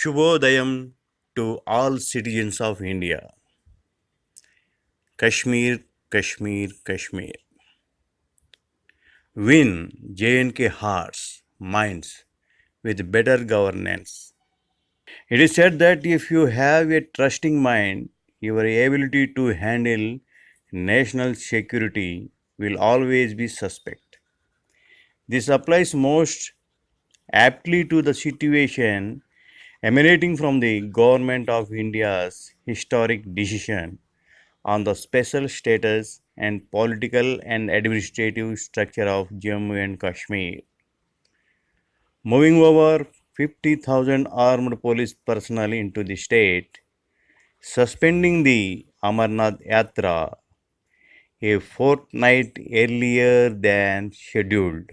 Shubhodayam to all citizens of India. Kashmir, Kashmir, Kashmir. Win J&K hearts, minds with better governance. It is said that if you have a trusting mind, your ability to handle national security will always be suspect. This applies most aptly to the situation emanating from the Government of India's historic decision on the special status and political and administrative structure of Jammu and Kashmir, moving over 50,000 armed police personnel into the state, suspending the Amarnath Yatra a fortnight earlier than scheduled,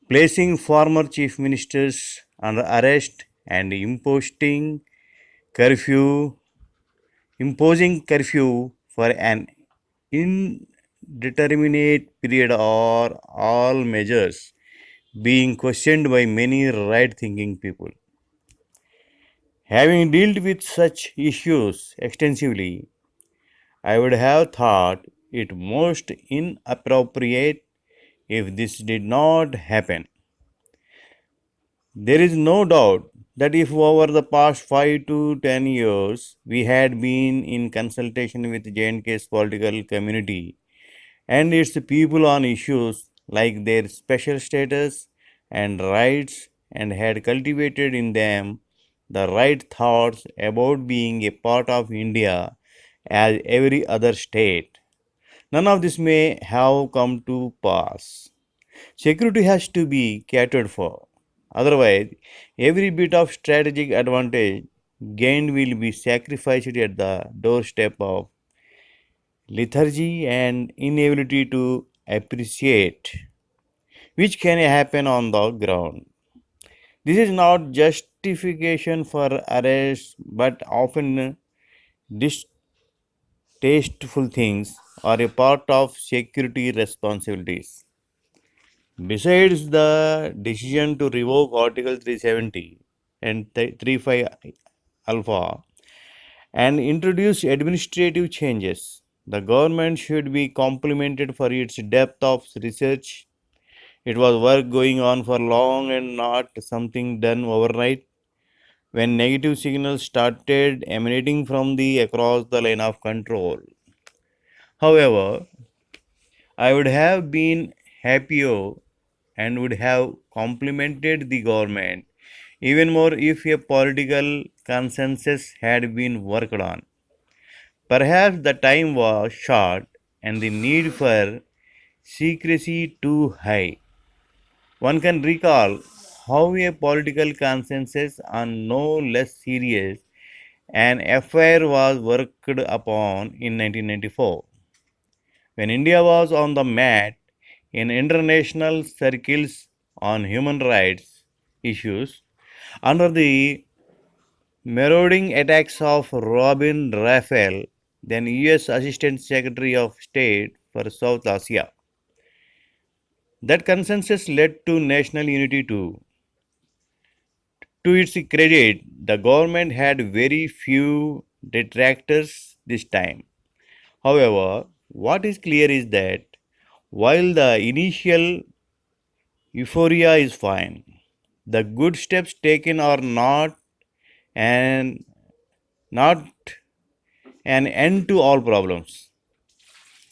placing former chief ministers under arrest and curfew imposing curfew for an indeterminate period or all measures being questioned by many right thinking people. Having dealt with such issues extensively, I would have thought it most inappropriate if this did not happen. There is no doubt that if over the past 5 to 10 years we had been in consultation with J&K's political community and its people on issues like their special status and rights and had cultivated in them the right thoughts about being a part of India as every other state, none of this may have come to pass. Security has to be catered for. Otherwise, every bit of strategic advantage gained will be sacrificed at the doorstep of lethargy and inability to appreciate, which can happen on the ground. This is not justification for arrest, but often distasteful things are a part of security responsibilities. Besides the decision to revoke Article 370 and 35 Alpha and introduce administrative changes, the government should be complimented for its depth of research. It was work going on for long and not something done overnight. When negative signals started emanating from the across the line of control. However, I would have been happier and would have complimented the government even more if a political consensus had been worked on. Perhaps the time was short and the need for secrecy too high. One can recall how a political consensus on no less serious an affair was worked upon in 1994 when India was on the mat in international circles on human rights issues under the marauding attacks of Robin Raphael, then US Assistant Secretary of State for South Asia. That consensus led to national unity too. To its credit, the government had very few detractors this time. However, what is clear is that while the initial euphoria is fine, the good steps taken are and not an end to all problems.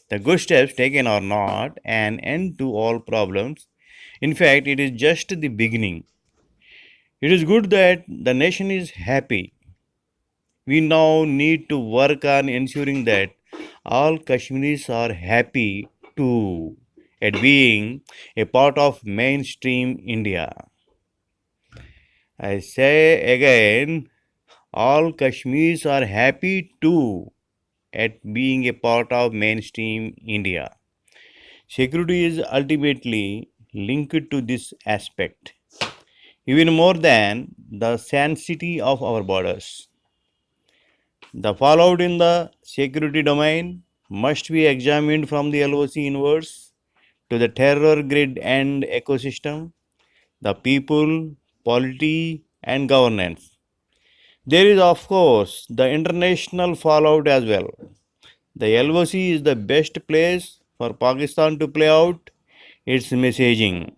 The good steps taken are not an end to all problems. In fact, it is just the beginning. It is good that the nation is happy. We now need to work on ensuring that all Kashmiris are happy too at being a part of mainstream India. I say again, all Kashmiris are happy too at being a part of mainstream India. Security is ultimately linked to this aspect, even more than the sanctity of our borders. The fallout in the security domain must be examined from the LOC inwards to the terror grid and ecosystem. The people, polity, and governance. There is, of course, the international fallout as well. The LOC is the best place for Pakistan to play out its messaging.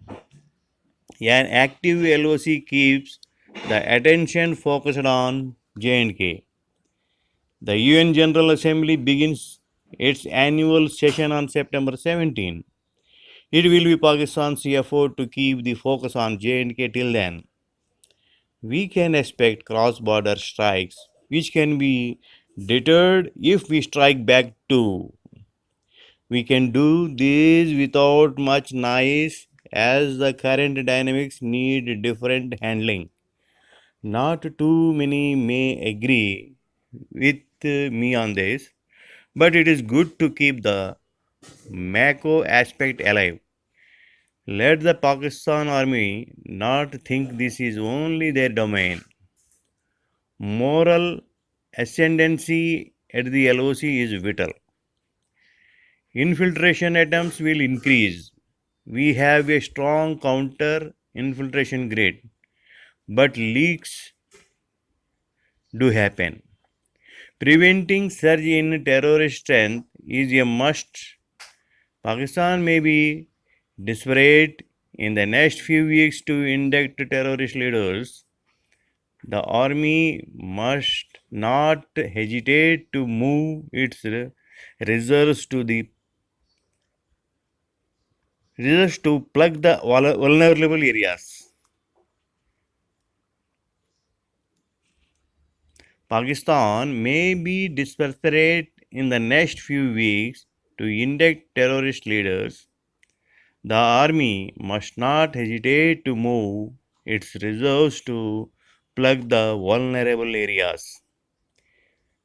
An active LOC keeps the attention focused on J&K. The UN General Assembly begins its annual session on September 17. It will be Pakistan's effort to keep the focus on J&K till then. We can expect cross-border strikes, which can be deterred if we strike back too. We can do this without much noise as the current dynamics need different handling. Not too many may agree with me on this, but it is good to keep the Mako aspect alive. Let the Pakistan army not think this is only their domain. Moral ascendancy at the LOC is vital. Infiltration attempts will increase. We have a strong counter infiltration grid, but leaks do happen. Preventing surge in terrorist strength is a must. Pakistan may be desperate in the next few weeks to induct terrorist leaders. The army must not hesitate to move its reserves to the reserves to plug the vulnerable areas. Pakistan may be desperate in the next few weeks to induct terrorist leaders. The army must not hesitate to move its reserves to plug the vulnerable areas.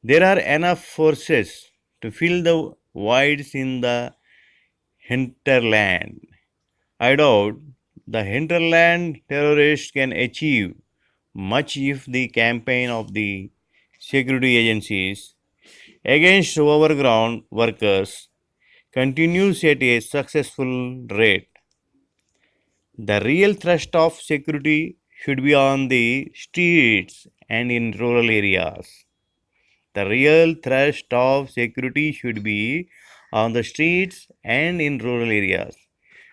There are enough forces to fill the voids in the hinterland. I doubt the hinterland terrorists can achieve much if the campaign of the security agencies against overground workers continues at a successful rate. The real thrust of security should be on the streets and in rural areas. The real thrust of security should be on the streets and in rural areas,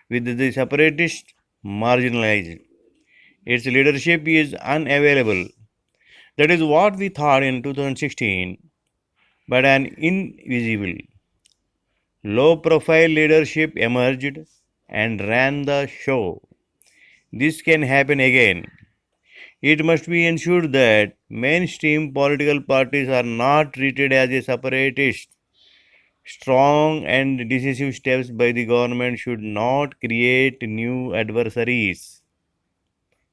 with the separatists marginalized. Its leadership is unavailable. That is what we thought in 2016, but an invisible, low profile leadership emerged and ran the show. This can happen again. It must be ensured that mainstream political parties are not treated as a separatist. Strong and decisive steps by the government should not create new adversaries.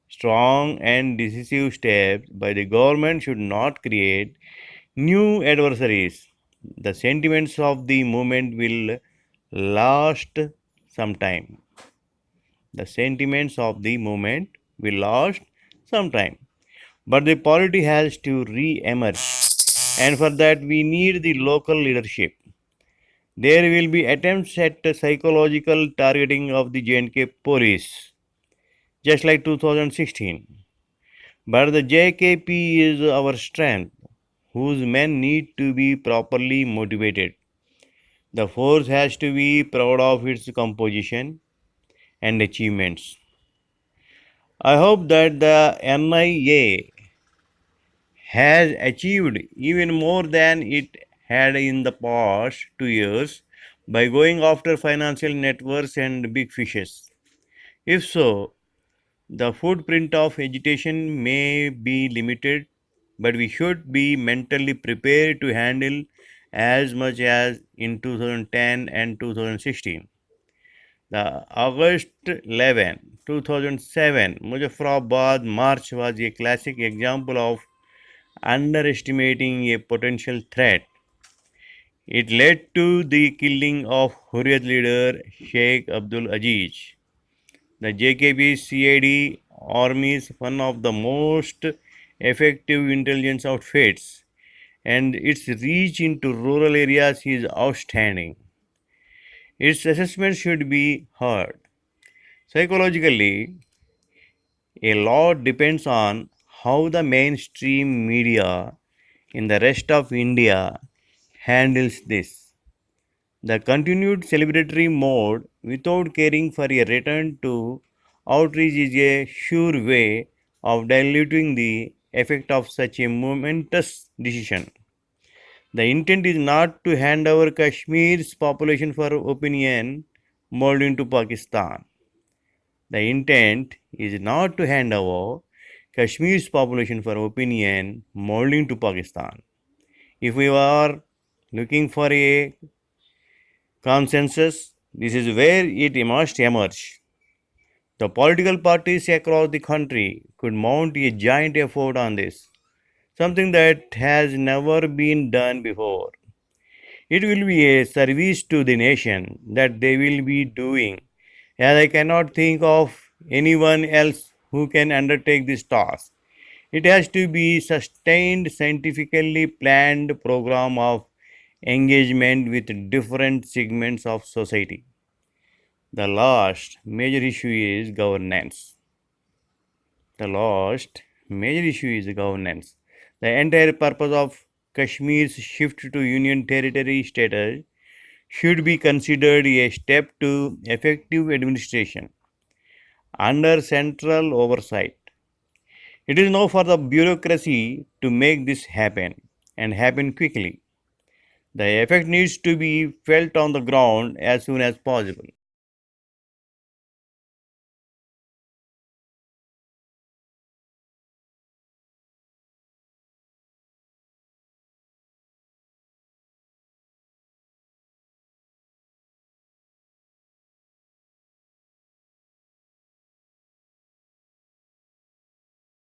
Strong and decisive steps by the government should not create new adversaries. The sentiments of the movement will last some time. The sentiments of the movement will last some time. But the polity has to re emerge, and for that, we need the local leadership. There will be attempts at psychological targeting of the J&K police, just like 2016. But the JKP is our strength, whose men need to be properly motivated. The force has to be proud of its composition and achievements. I hope that the NIA has achieved even more than it had in the past 2 years by going after financial networks and big fishes. If so, the footprint of agitation may be limited, but we should be mentally prepared to handle as much as in 2010 and 2016. The August 11, 2007 Muzaffarabad March was a classic example of underestimating a potential threat. It led to the killing of Hurriyat leader Sheikh Abdul Aziz. The JKB CID army is one of the most effective intelligence outfits, and its reach into rural areas is outstanding. Its assessment should be heard. Psychologically, a lot depends on how the mainstream media in the rest of India handles this. The continued celebratory mode without caring for a return to outreach is a sure way of diluting the effect of such a momentous decision. The intent is not to hand over Kashmir's population for opinion molding to Pakistan. The intent is not to hand over Kashmir's population for opinion molding to Pakistan. If we are looking for a consensus, this is where it must emerge. The political parties across the country could mount a giant effort on this, something that has never been done before. It will be a service to the nation that they will be doing, as I cannot think of anyone else who can undertake this task. It has to be sustained, scientifically planned program of engagement with different segments of society. The last major issue is governance. The last major issue is governance. The entire purpose of Kashmir's shift to Union Territory status should be considered a step to effective administration under central oversight. It is now for the bureaucracy to make this happen and happen quickly. The effect needs to be felt on the ground as soon as possible.